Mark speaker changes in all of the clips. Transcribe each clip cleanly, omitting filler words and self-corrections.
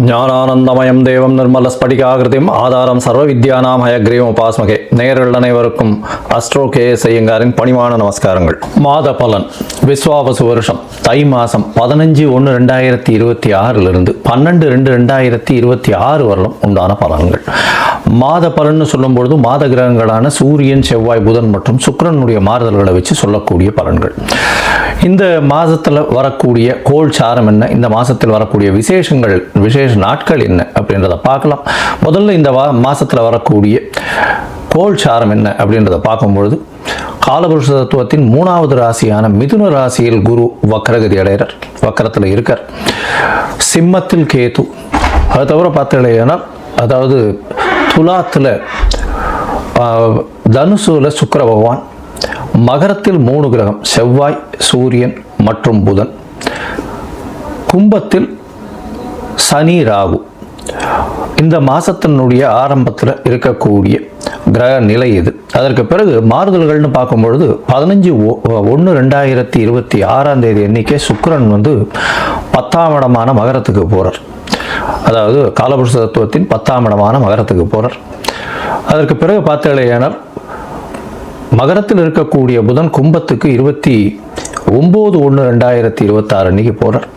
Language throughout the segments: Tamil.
Speaker 1: ஞானானந்தமயம் தேவம் நிர்மல ஸ்படிகாகிருதிம் ஆதாரம் சர்வ வித்யானாம் ஹயக்ரீவம் உபாஸ்மகே. நேயர்கள் அனைவருக்கும் அஸ்ட்ரோ KS ஐயங்காரின் பணிவான நமஸ்காரங்கள். மாத பலன் விஸ்வாவசு வருஷம் தை மாதம் 15/1/2026 12/2/2026 வரலும் உண்டான பலன்கள். மாத பலன்னு சொல்லும்பொழுது மாத கிரகங்களான சூரியன், செவ்வாய், புதன் மற்றும் சுக்கிரனுடைய மாறுதல்களை வச்சு சொல்லக்கூடிய பலன்கள். இந்த மாதத்தில் வரக்கூடிய கோள் சாரம் என்ன, இந்த மாதத்தில் வரக்கூடிய விசேஷ நாட்கள் என்ன அப்படின்றத பார்க்கலாம். முதல்ல இந்த மாதத்தில் வரக்கூடிய கோள் சாரம் என்ன அப்படின்றத பார்க்கும்பொழுது காலபுருஷ தத்துவத்தின் 3வது ராசியான மிதுன ராசியில் குரு வக்ரகதி அடைகிறார், வக்கரத்தில் இருக்கார். சிம்மத்தில் கேது, அது தவிர பார்த்தீங்கன்னா அதாவது துலாத்தில் தனுசுல சுக்கிர பகவான், மகரத்தில் 3 கிரகம் செவ்வாய், சூரியன் மற்றும் புதன், கும்பத்தில் சனி, ராகு. இந்த மாதத்தினுடைய ஆரம்பத்தில் இருக்கக்கூடிய கிரக நிலை இது. அதற்கு பிறகு மாறுதல்கள்னு பார்க்கும்பொழுது 15/1/2026 அன்னைக்கே சுக்கிரன் 10ஆம் இடமான மகரத்துக்கு போகிறார். அதாவது காலபுருஷ தத்துவத்தின் 10ஆம் இடமான மகரத்துக்கு போகிறார். அதற்கு பிறகு பார்த்தீங்கன்னா மகரத்தில் இருக்கக்கூடிய புதன் கும்பத்துக்கு 29/1/2026 அன்னைக்கு போகிறார்.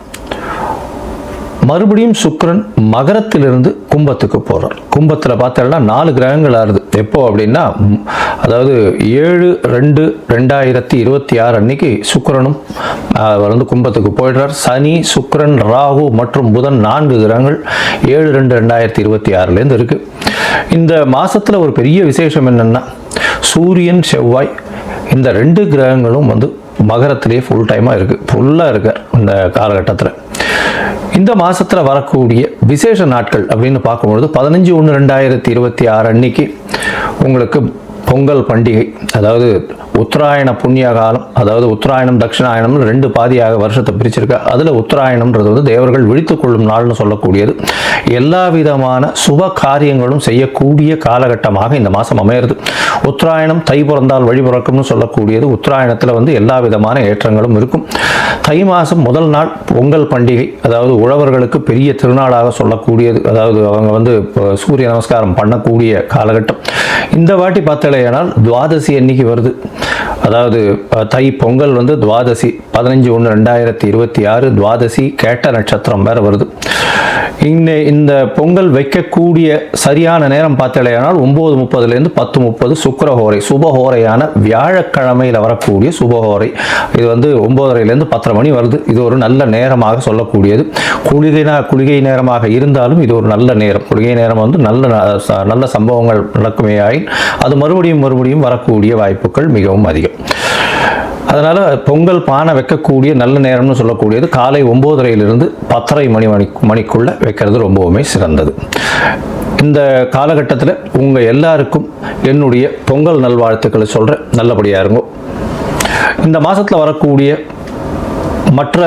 Speaker 1: மறுபடியும் சுக்கிரன் மகரத்திலிருந்து கும்பத்துக்கு போகிறார். கும்பத்தில் பார்த்தோம்னா 4 கிரகங்கள் ஆறுது. எப்போ அப்படின்னா அதாவது 7/2/2026 அன்னைக்கு சுக்கிரனும் கும்பத்துக்கு போயிடுறார். சனி, சுக்கிரன், ராகு மற்றும் புதன் 4 கிரகங்கள் 7/2/2026 இருக்கு. இந்த மாசத்துல ஒரு பெரிய விசேஷம் என்னன்னா சூரியன், செவ்வாய் இந்த 2 கிரகங்களும் மகரத்திலேயே ஃபுல்லாக இருக்கார் இந்த காலகட்டத்தில். இந்த மாதத்தில் வரக்கூடிய விசேஷ நாட்கள் அப்படின்னு பார்க்கும்பொழுது 15/1/2026 அன்னைக்கு உங்களுக்கு பொங்கல் பண்டிகை, அதாவது உத்தராயண புண்ணிய காலம், அதாவது உத்தராயணம் தட்சிணாயணம்னு 2 பாதியாக வருஷத்தை பிரிச்சிருக்கா. அதில் உத்தராயணம்ன்றது தேவர்கள் விழித்துக் கொள்ளும் நாள்னு சொல்லக்கூடியது. எல்லா விதமான சுப காரியங்களும் செய்யக்கூடிய காலகட்டமாக இந்த மாதம் அமையிறது. உத்தராயணம் தை பிறந்தால் வழி பிறக்கும்னு சொல்லக்கூடியது. உத்தராயணத்தில் எல்லா விதமான ஏற்றங்களும் இருக்கும். தை மாதம் முதல் நாள் பொங்கல் பண்டிகை, அதாவது உழவர்களுக்கு பெரிய திருநாளாக சொல்லக்கூடியது. அதாவது அவங்க சூரிய நமஸ்காரம் பண்ணக்கூடிய காலகட்டம். இந்த வாட்டி பார்த்தலையானால் துவாதசி அன்னைக்கு வருது. அதாவது தை பொங்கல் துவாதசி 15/1/2026 துவாதசி கேட்ட நட்சத்திரம் வேற வருது. இந்த பொங்கல் வைக்கக்கூடிய சரியான நேரம் பார்த்தலையானால் 9:30 10:30 சுக்கிரஹோரை, சுபஹோரையான வியாழக்கிழமையில் வரக்கூடிய சுபஹோரை. இது 9:30 10:30 மணி வருது. இது ஒரு நல்ல நேரமாக சொல்லக்கூடியது. குளிகை நேரமாக இருந்தாலும் இது ஒரு நல்ல நேரம். குளிகை நேரம் நல்ல சம்பவங்கள் நடக்குமே ஆயின் அது மறுபடியும் வரக்கூடிய வாய்ப்புகள் மிகவும் அதிகம். அதனால் பொங்கல் பானை வைக்கக்கூடிய நல்ல நேரம்னு சொல்லக்கூடியது காலை 9:30 10:30 மணிக்குள்ளே வைக்கிறது ரொம்பவுமே சிறந்தது. இந்த காலகட்டத்தில் உங்கள் எல்லாருக்கும் என்னுடைய பொங்கல் நல்வாழ்த்துக்களை சொல்கிறேன். நல்லபடியாக இருங்கோ. இந்த மாதத்தில் வரக்கூடிய மற்ற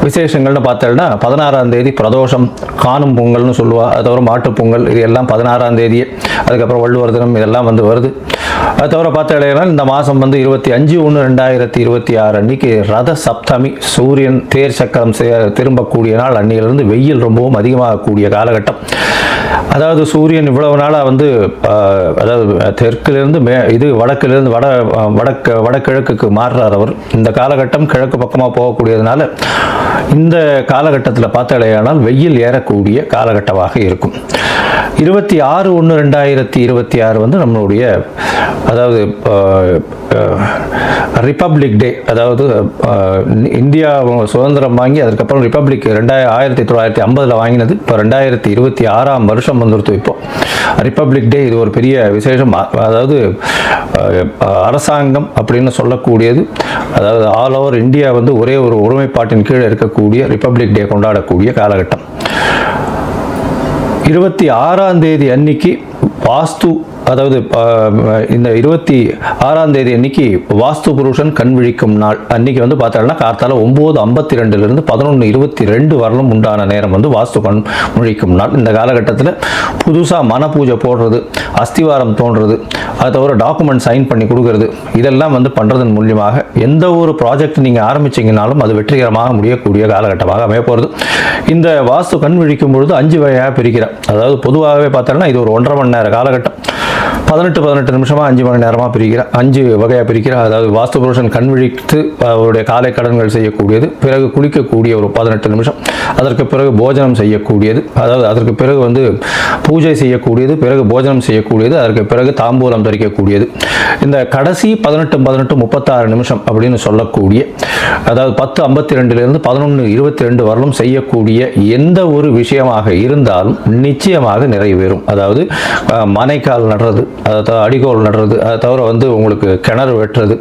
Speaker 1: விசேஷங்கள்னு பார்த்தோம்னா 16ஆம் தேதி பிரதோஷம், காணும் பொங்கல்னு சொல்லுவா. அது தவிர மாட்டுப் பொங்கல், இது எல்லாம் 16ஆம் தேதியே. அதுக்கப்புறம் வள்ளுவர் தினம், இதெல்லாம் வருது. அது தவிர பார்த்தீங்கன்னா இந்த மாதம் 25/1/2026 அன்னைக்கு ரத சப்தமி, சூரியன் தேர் சக்கரம் திரும்பக்கூடிய நாள். அன்னையிலிருந்து வெயில் ரொம்பவும் அதிகமாகக்கூடிய காலகட்டம். அதாவது சூரியன் இவ்வளவு நாளாக அதாவது தெற்கிலிருந்து வடக்கிலிருந்து வடகிழக்குக்கு மாறுறார் அவர். இந்த காலகட்டம் கிழக்கு பக்கமாக போகக்கூடியதுனால இந்த காலகட்டத்தில் பார்த்தலையானால் வெயில் ஏறக்கூடிய காலகட்டமாக இருக்கும். 26/1/2026 நம்மளுடைய அதாவது ரிப்பப்ளிக் டே, அதாவது இந்தியா சுதந்திரம் வாங்கி அதுக்கப்புறம் ரிப்பப்ளிக் 1950 வாங்கினது. இப்போ 2026ஆம் வருஷம் இப்போ ரிப்பப்ளிக் டே. இது ஒரு பெரிய விசேஷம். அதாவது அரசாங்கம் அப்படின்னு சொல்லக்கூடியது, அதாவது ஆல் ஓவர் இந்தியா ஒரே ஒரு ஒருமைப்பாட்டின் கீழே இருக்கக்கூடிய ரிப்பப்ளிக் டே கொண்டாடக்கூடிய காலகட்டம். 26ஆம் தேதி அன்னைக்கு வாஸ்து அதாவது இந்த 26ஆம் தேதி அன்னைக்கு வாஸ்து புருஷன் கண் விழிக்கும் நாள் அன்னைக்கு வந்து பார்த்தோம்னா கார்த்தால 9:52 11:22 வரலும் உண்டான நேரம் வந்து வாஸ்து கண் விழிக்கும் நாள். இந்த காலகட்டத்தில் புதுசாக மன பூஜை போடுறது, அஸ்திவாரம் தோன்றது, அதை தவிர டாக்குமெண்ட் சைன் பண்ணி கொடுக்கறது, இதெல்லாம் வந்து பண்ணுறதன் மூலியமாக எந்த ஒரு ப்ராஜெக்ட் நீங்கள் ஆரம்பிச்சிங்கனாலும் அது வெற்றிகரமாக முடியக்கூடிய காலகட்டமாக அமைய போகிறது. இந்த வாஸ்து கண் விழிக்கும் பொழுது 5 வகையாக பிரிக்கிறேன். அதாவது பொதுவாகவே பார்த்தோம்னா இது ஒரு 1.5 மணி நேர காலகட்டம், 18 நிமிஷமாக 5 மணி நேரமாக பிரிக்கிறேன், 5 வகையாக பிரிக்கிறேன். அதாவது வாஸ்து புருஷன் கண் விழித்து அவருடைய காலை கடன்கள் செய்யக்கூடியது, பிறகு குளிக்கக்கூடிய ஒரு 18 நிமிஷம், அதற்கு பிறகு போஜனம் செய்யக்கூடியது, அதாவது அதற்கு பிறகு வந்து பூஜை செய்யக்கூடியது, பிறகு போஜனம் செய்யக்கூடியது, அதற்கு பிறகு தாம்பூலம் தரிக்கக்கூடியது. இந்த கடைசி 18 36 நிமிஷம் அப்படின்னு சொல்லக்கூடிய, அதாவது 10:52 11:22 வரலும் செய்யக்கூடிய எந்த ஒரு விஷயமாக இருந்தாலும் நிச்சயமாக நிறைவேறும். அதாவது மனைக்கால் நடுறது, அடிகோல் நடுறது, அதை தவிர வந்து உங்களுக்கு கிணறு வெட்டுறது,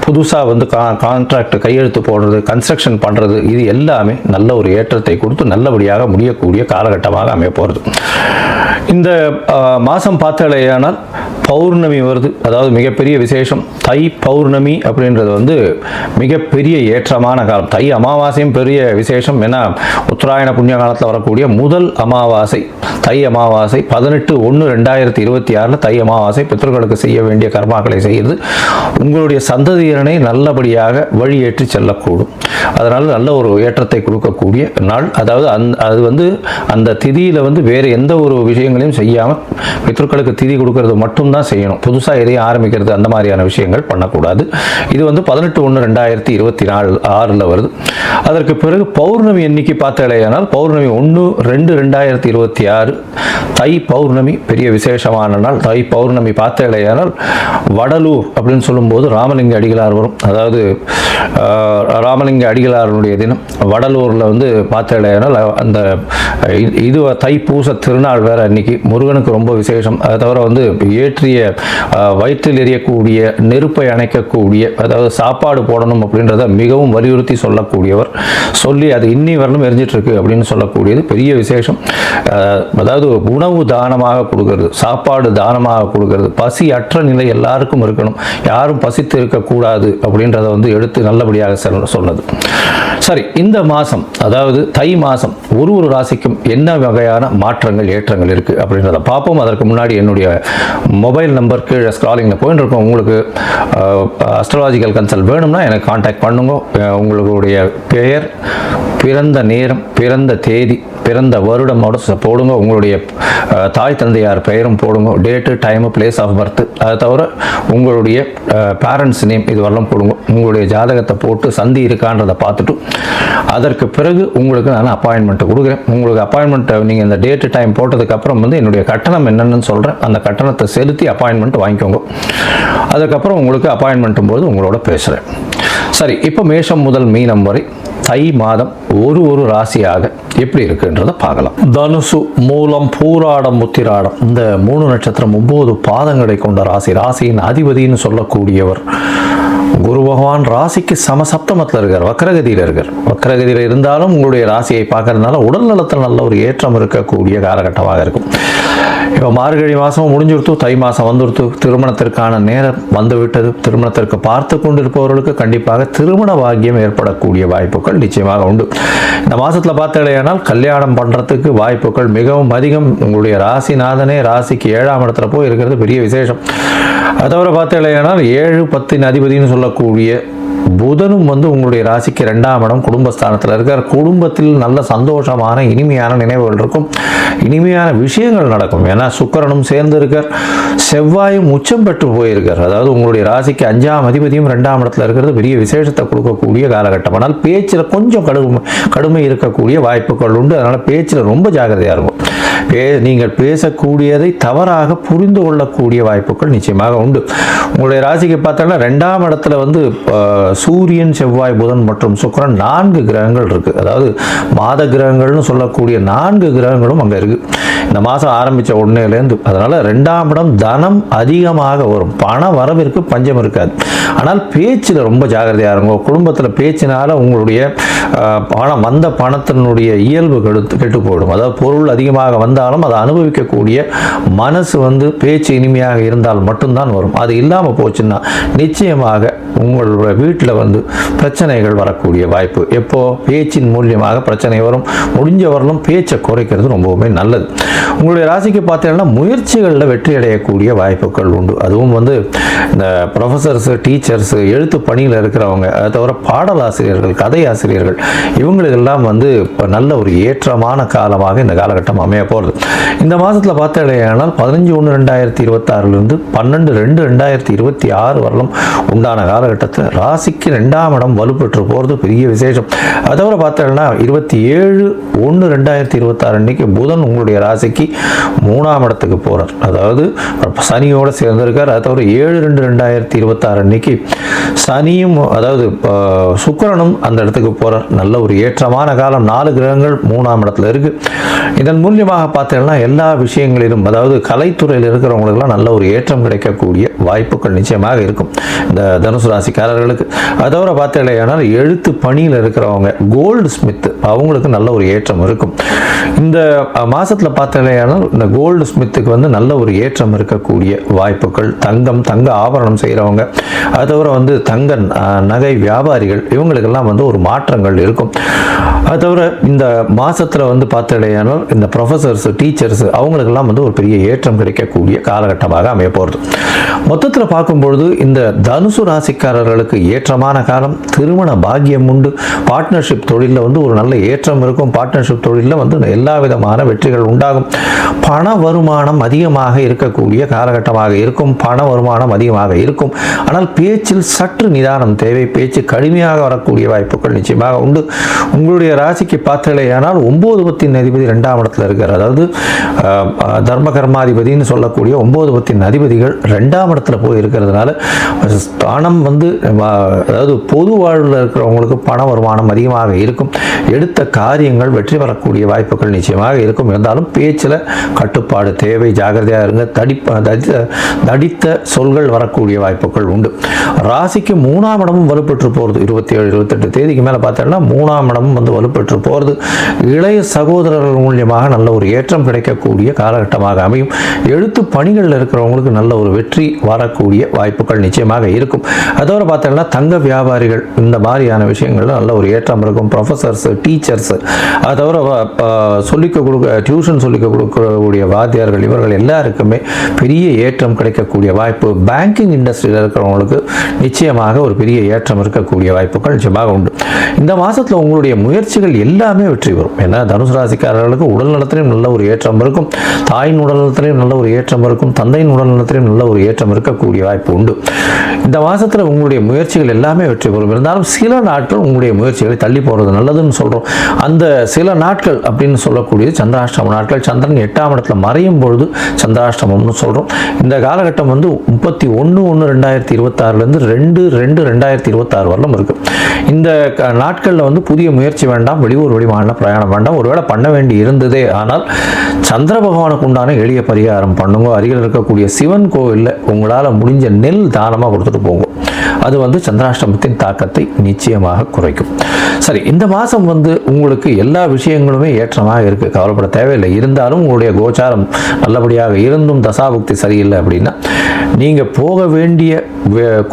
Speaker 1: புதுசாக வந்து கான்ட்ராக்ட் கையெழுத்து போடுறது, கன்ஸ்ட்ரக்ஷன் பண்ணுறது, இது எல்லாமே நல்ல ஒரு ஏற்றத்தை கொடுத்து நல்லபடியாக முடியக்கூடிய காலகட்டமாக அமைய போகிறது. இந்த மாதம் பார்த்தாலேயானால் பௌர்ணமி வருது, அதாவது மிகப்பெரிய விசேஷம். தை பௌர்ணமி அப்படின்றது வந்து மிகப்பெரிய ஏற்றமான காலம். தை அமாவாசையும் பெரிய விசேஷம். ஏன்னா உத்தராயண புண்ணிய காலத்தில் வரக்கூடிய முதல் அமாவாசை தை அமாவாசை 18/1/2026 தை அமாவாசை. பித்ருக்களுக்கு செய்ய வேண்டிய கர்மாக்களை செய்கிறது உங்களுடைய சந்ததியினரை நல்லபடியாக வழியேற்றி செல்லக்கூடும். அதனால் நல்ல ஒரு ஏற்றத்தை கொடுக்கக்கூடிய நாள். அதாவது அது வந்து அந்த திதியில் வந்து வேறு எந்த ஒரு விஷயங்களையும் செய்யாமல் பித்ருக்களுக்கு திதி கொடுக்கறது மட்டும்தான் செய்யணும். புதுசாக எதையும் ஆரம்பிக்கிறது அந்த மாதிரியான விஷயங்கள் பண்ணக்கூடாது. இது வந்து 18/1/2026 வருது. அதற்கு பிறகு பௌர்ணமி எண்ணிக்கை பார்த்தாலேயானால் பௌர்ணமி 1/2/2026 தை பௌர்ணமி பெரிய விசேஷமான நாள். தை பௌர்ணமி பார்த்தாலேயானால் வடலூர் அப்படின்னு சொல்லும்போது ராமலிங்க அடிகளார் வரும். அதாவது ராமலிங்க அடிகளாருடைய தினம் வடலூரில் வந்து பார்த்தாலேயானால் அந்த இது தைப்பூச திருநாள் வேறு அன்னைக்கு முருகனுக்கு ரொம்ப விசேஷம். அதை தவிர வந்து ஏற்றிய வயிற்றில் எரியக்கூடிய நெருப்பை அணைக்கக்கூடிய, அதாவது சாப்பாடு போடணும் அப்படின்றத மிகவும் வலியுறுத்தி சொல்லக்கூடியவர். சொல்லி அது இன்னி வரலும் எரிஞ்சிட்டு இருக்கு அப்படின்னு சொல்லக்கூடியது பெரிய விசேஷம். அதாவது உணவு தானமாக கொடுக்கறது, சாப்பாடு தானமாக கொடுக்கறது, பசி அற்ற நிலை எல்லாருக்கும் இருக்கணும், யாரும் பசித்து இருக்கக்கூடாது அப்படின்றத வந்து எடுத்து நல்லபடியாக சொன்னது. சரி, இந்த மாதம் அதாவது தை மாதம் ஒரு ராசிக்கும் என்ன வகையான மாற்றங்கள் ஏற்றங்கள் இருக்கு அப்படின்றத பார்ப்போம். அதற்கு முன்னாடி என்னுடைய மொபைல் நம்பர் கீழே ஸ்க்ராலிங்கில் போயிட்டு இருக்கோம். உங்களுக்கு அஸ்ட்ராலஜிக்கல் கன்சல்ட் வேணும்னா எனக்கு கான்டாக்ட் பண்ணுங்க. உங்களுடைய பெயர், பிறந்த நேரம், பிறந்த தேதி, பிறந்த வருடமோட போடுங்க. உங்களுடைய தாய் தந்தையார் பெயரும் போடுங்க. Date, time, place of birth, அதை தவிர உங்களுடைய பேரண்ட்ஸ் நேம் இது வரலாம் போடுங்க. உங்களுடைய ஜாதகத்தை போட்டு சந்தி இருக்கான்றதை பார்த்துட்டு அதற்கு பிறகு உங்களுக்கு நான் அப்பாயின்மெண்ட் கொடுக்குறேன். உங்களுக்கு அப்பாயின்மெண்ட் நீங்கள் இந்த டேட்டு டைம் போட்டதுக்கப்புறம் வந்து என்னுடைய கட்டணம் என்னென்னு சொல்கிறேன். அந்த கட்டணத்தை செலுத்தி அப்பாயின்மெண்ட் வாங்கிக்கோங்க. அதுக்கப்புறம் உங்களுக்கு அப்பாயின்மெண்ட்டும் போது உங்களோட பேசுகிறேன். சரி, இப்போ மேஷம் முதல் மீனம் வரை தை மாதம் ஒரு ராசியாக எப்படி இருக்குன்றதை பார்க்கலாம். தனுசு, மூலம், பூராடம், உத்திராடம் இந்த 3 நட்சத்திரம் 9 பாதங்களை கொண்ட ராசி. ராசியின் அதிபதினு சொல்லக்கூடியவர் குரு பகவான் ராசிக்கு சமசப்தமத்தில் இருக்கார், வக்ரகதியில் இருக்கார். வக்ரகதியில் இருந்தாலும் உங்களுடைய ராசியை பார்க்கறதுனால உடல் நலத்தில் நல்ல ஒரு ஏற்றம் இருக்கக்கூடிய காலகட்டமாக இருக்கும். இப்போ மார்கழி மாதமும் முடிஞ்சுடுத்து, தை மாதம் வந்துடுத்து, திருமணத்திற்கான நேரம் வந்துவிட்டது. திருமணத்திற்கு பார்த்து கொண்டிருப்பவர்களுக்கு கண்டிப்பாக திருமண பாக்கியம் ஏற்படக்கூடிய வாய்ப்புகள் நிச்சயமாக உண்டு. இந்த மாதத்தில் பார்த்தாலேயானால் கல்யாணம் பண்ணுறதுக்கு வாய்ப்புகள் மிகவும் அதிகம். உங்களுடைய ராசிநாதனே ராசிக்கு 7ஆம் இடத்துல போய் இருக்கிறது பெரிய விசேஷம். அதை தவிர பார்த்தாலேயானால் 7, 10 அதிபதினு சொல்லக்கூடிய புதனும் வந்து உங்களுடைய ராசிக்கு 2ஆம் இடம் குடும்பஸ்தானத்தில் இருக்கார். குடும்பத்தில் நல்ல சந்தோஷமான இனிமையான நினைவுகள் இருக்கும், இனிமையான விஷயங்கள் நடக்கும். ஏன்னா சுக்கிரனும் சேர்ந்து இருக்கார், செவ்வாயும் உச்சம் பெற்று போயிருக்கார். அதாவது உங்களுடைய ராசிக்கு 5ஆம் அதிபதியும் 2ஆம் இடத்துல இருக்கிறது பெரிய விசேஷத்தை கொடுக்கக்கூடிய காலகட்டம். ஆனால் பேச்சில் கொஞ்சம் கடுமை இருக்கக்கூடிய வாய்ப்புகள் உண்டு. அதனால் பேச்சில் ரொம்ப ஜாக்கிரதையாக இருக்கும். நீங்கள் பேசக்கூடியதை தவறாக புரிந்து கொள்ளக்கூடிய வாய்ப்புகள் நிச்சயமாக உண்டு. உங்களுடைய ராசிக்கு பார்த்தோன்னா 2ஆம் இடத்துல வந்து சூரியன், செவ்வாய், புதன் மற்றும் சுக்கிரன் 4 கிரகங்கள் இருக்கு. அதாவது மாத கிரகங்கள்னு சொல்லக்கூடிய 4 கிரகங்களும் அங்கே இருக்கு இந்த மாதம் ஆரம்பித்த உடனேலேருந்து. அதனால 2ஆம் இடம் தனம் அதிகமாக வரும், பண வரவிற்கு பஞ்சம் இருக்காது. ஆனால் பேச்சில் ரொம்ப ஜாக்கிரதையாக இருக்கும். குடும்பத்தில் பேச்சினால உங்களுடைய பணம் வந்த பணத்தினுடைய இயல்பு கெட்டு போயிடும். அதாவது பொருள் அதிகமாக வந்தாலும் அதை அனுபவிக்கக்கூடிய மனசு வந்து பேச்சு இனிமையாக இருந்தால் மட்டும்தான் வரும். அது இல்லாமல் போச்சுன்னா நிச்சயமாக உங்களோட வீட்டில் வந்து பிரச்சனைகள் வரக்கூடிய வாய்ப்பு. எப்போ பேச்சின் மூலியமாக பிரச்சனை வரும். முடிஞ்ச வரலும் பேச்சை குறைக்கிறது ரொம்பவுமே நல்லது. உங்களுடைய ராசிக்கு பார்த்தீங்கன்னா முயற்சிகளில் வெற்றி அடையக்கூடிய வாய்ப்புகள் உண்டு. அதுவும் வந்து இந்த ப்ரொஃபஸர்ஸு, டீச்சர்ஸு, எழுத்து பணியில் இருக்கிறவங்க, அதை தவிர பாடலாசிரியர்கள், கதை ஆசிரியர்கள், இவங்களுக்கெல்லாம் வந்து இப்போ நல்ல ஒரு ஏற்றமான காலமாக இந்த காலகட்டம் அமைய போகிறது. இந்த மாதத்தில் பார்த்தீங்கன்னா 15/1/2026 12/2/2026 வரலும் உண்டான காலகட்டத்தில் ராசிக்கு 2ஆம் இடம் வலுப்பெற்று போகிறது பெரிய விசேஷம். அதை தவிர பார்த்தீங்கன்னா 27/1/2026 அன்னைக்கு புதன் உங்களுடைய ராசிக்கு 3ஆம் இடத்துக்கு போகிறார். அதாவது சனியோடு சேர்ந்திருக்கார். அதை தவிர 7/2/2026 அன்னைக்கு சனியும், அதாவது சுக்கிரனும் அந்த இடத்துக்கு போகிறார். நல்ல ஒரு ஏற்றமான காலம். 4 கிரகங்கள் 3ஆம் இடத்துல இருக்கு. இதன் மூலியமாக பார்த்தீங்கன்னா எல்லா விஷயங்களிலும், அதாவது கலைத்துறையில் இருக்கிறவங்களுக்கெல்லாம் நல்ல ஒரு ஏற்றம் கிடைக்கக்கூடிய வாய்ப்புகள் நிச்சயமாக இருக்கும் இந்த தனுசு ராசிக்காரர்களுக்கு. அதை தவிர பார்த்தீங்கன்னா எழுத்து பணியில் இருக்கிறவங்க, கோல்டு ஸ்மித், அவங்களுக்கு நல்ல ஒரு ஏற்றம் இருக்கும். இந்த மாசத்தில் பார்த்தீங்கன்னா இந்த கோல்டு ஸ்மித்துக்கு வந்து நல்ல ஒரு ஏற்றம் இருக்கக்கூடிய வாய்ப்புகள். தங்க ஆபரணம் செய்கிறவங்க, அதை தவிர வந்து தங்க நகை வியாபாரிகள், இவங்களுக்கெல்லாம் வந்து ஒரு மாற்றங்கள் இருக்கும். அதை தவிர இந்த மாசத்தில் வந்து பார்த்தீங்கன்னா இந்த ப்ரொஃபஸர்ஸ், டீச்சர்ஸ், அவங்களுக்கெல்லாம் வந்து ஒரு பெரிய ஏற்றம் கிடைக்கக்கூடிய காலகட்டமாக அமைய போகிறது. மொத்தத்தில் பார்க்கும்பொழுது இந்த தனுசு ராசிக்காரர்களுக்கு ஏற்றமான காலம். திருமண பாக்கியம் உண்டு. பார்ட்னர்ஷிப் தொழிலில் வந்து ஒரு நல்ல ஏற்றம் இருக்கும். பார்ட்னர்ஷிப் தொழிலில் வந்து எல்லா விதமான வெற்றிகள் உண்டாகும். பண வருமானம் அதிகமாக இருக்கக்கூடிய காலகட்டமாக இருக்கும். பண வருமானம் அதிகமாக இருக்கும். ஆனால் பேச்சில் சற்று நிதானம் தேவை. பேச்சு கடுமையாக வரக்கூடிய வாய்ப்புகள் நிச்சயமாக உண்டு. உங்களுடைய ராசிக்கு பார்த்தலையானால் 9 பத்தின் அதிபதி 2ஆம் இடத்துல இருக்கார். அதாவது தர்ம கர்மாதிபதினு சொல்லக்கூடிய 9 பத்தின் அதிபதிகள் 2ஆம் இடத்துல போய் இருக்கிறதுனால பணம் வந்து, அதாவது பொது வாழ்வில் இருக்கிறவங்களுக்கு பண வருமானம் அதிகமாக இருக்கும். எடுத்த காரியங்கள் வெற்றி பெறக்கூடிய வாய்ப்புகள் நிச்சயமாக இருக்கும். இருந்தாலும் பேச்சில் கட்டுப்பாடு தேவை. ஜாகிரதையாக இருங்க. தடித்த சொல்கள் வரக்கூடிய வாய்ப்புகள் உண்டு. ராசிக்கு 3ஆம் இடமும் வலுப்பெற்று போகிறது. 27-28 தேதிக்கு மேலே பார்த்தோம்னா 3ஆம் இடமும் வந்து வலுப்பெற்று போகிறது. இளைய சகோதரர்கள் மூலியமாக நல்ல ஒரு ஏற்றம் கிடைக்கக்கூடிய காலகட்டமாக அமையும். எழுத்து பணிகளில் இருக்கிறவங்களுக்கு நல்ல ஒரு வெற்றி வரக்கூடிய வாய்ப்புகள் நிச்சயமாக இருக்கும். அதோட பார்த்தோம்னா தங்க வியாபாரிகள், இந்த மாதிரியான விஷயங்கள்ல நல்ல ஒரு ஏற்றம் இருக்கும். ப்ரொஃபஸர்ஸ், டீச்சர்ஸ், அதை தவிர டியூஷன் சொல்லிக்க கொடுக்கக்கூடிய வாத்தியார்கள், இவர்கள் எல்லாருக்குமே பெரிய ஏற்றம் கிடைக்கக்கூடிய வாய்ப்பு. பேங்கிங் இண்டஸ்ட்ரியில் இருக்கிறவங்களுக்கு நிச்சயமாக ஒரு பெரிய ஏற்றம் இருக்கக்கூடிய வாய்ப்புகள் நிச்சயமாக உண்டு. இந்த மாதத்தில் உங்களுடைய முயற்சிகள் எல்லாமே வெற்றி பெறும். ஏன்னா தனுசு ராசிக்காரர்களுக்கு உடல் நலத்திலையும் நல்ல ஒரு ஏற்றம் இருக்கும். தாயின் உடல் நலத்திலையும் நல்ல ஒரு ஏற்றம் இருக்கும். தந்தையின் உடல் நலத்திலையும் நல்ல ஒரு ஏற்றம் இருக்கக்கூடிய வாய்ப்பு உண்டு. இந்த மாதத்தில் உங்களுடைய முயற்சிகள் எல்லாமே வெற்றி பெறும். இருந்தாலும் சில நாட்கள் உங்களுடைய முயற்சிகளை தள்ளி போகிறது நல்லதுன்னு சொல்கிறோம். அந்த சில நாட்கள் அப்படின்னு சொல்லக்கூடியது சந்திராஷ்டம நாட்கள். சந்திரன் 8ஆம் இடத்துல மறையும் பொழுது சந்திராஷ்டமம்னு சொல்கிறோம். இந்த காலகட்டம் வந்து 31/1/2026 2/2/2026 வரலும் இருக்கு. இந்த நாட்களில் வந்து புதிய முயற்சி வேண்டாம். வெளியூர் வெளிமாநில பிரயாணம் வேண்டாம். ஒருவேளை பண்ண வேண்டி இருந்ததே ஆனால் சந்திர பகவானுக்கு உண்டான எளிய பரிகாரம் பண்ணுங்க. அருகில் இருக்கக்கூடிய சிவன் கோவிலில் உங்களால் முடிஞ்ச நெல் தானமாக கொடுத்துட்டு போங்க. அது வந்து சந்திராஷ்டமத்தின் தாக்கத்தை நிச்சயமாக குறைக்கும். சரி, இந்த மாதம் வந்து உங்களுக்கு எல்லா விஷயங்களுமே ஏற்றமாக இருக்குது. கவலைப்பட தேவையில்லை. இருந்தாலும் உங்களுடைய கோச்சாரம் நல்லபடியாக இருந்தும் தசாபுக்தி சரியில்லை அப்படின்னா நீங்கள் போக வேண்டிய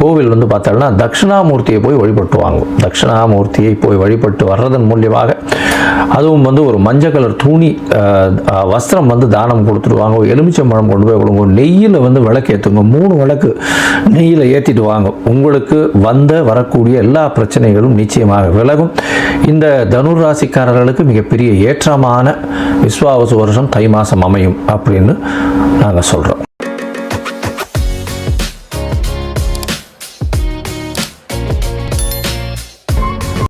Speaker 1: கோவில் வந்து பார்த்தோம்னா தட்சிணாமூர்த்தியை போய் வழிபட்டு வாங்கும். தட்சிணாமூர்த்தியை போய் வழிபட்டு வர்றதன் மூலியமாக, அதுவும் வந்து ஒரு மஞ்சள் கலர் துணி வஸ்திரம் வந்து தானம் கொடுத்துடுவாங்க. எலுமிச்சம்பழம் கொண்டு போய் கொடுங்க. நெய்யில் வந்து விளக்கு ஏற்றுங்க. 3 விளக்கு நெய்யில் ஏற்றிட்டு வாங்க. உங்களுக்கு வரக்கூடிய எல்லா பிரச்சனைகளும் நிச்சயமாக விலகும். இந்த தனுர் ராசிக்காரர்களுக்கு மிகப்பெரிய ஏற்றமான விஸ்வாவசு வருஷம் தை மாதம் அமையும் அப்படின்னு நாங்கள் சொல்கிறோம்.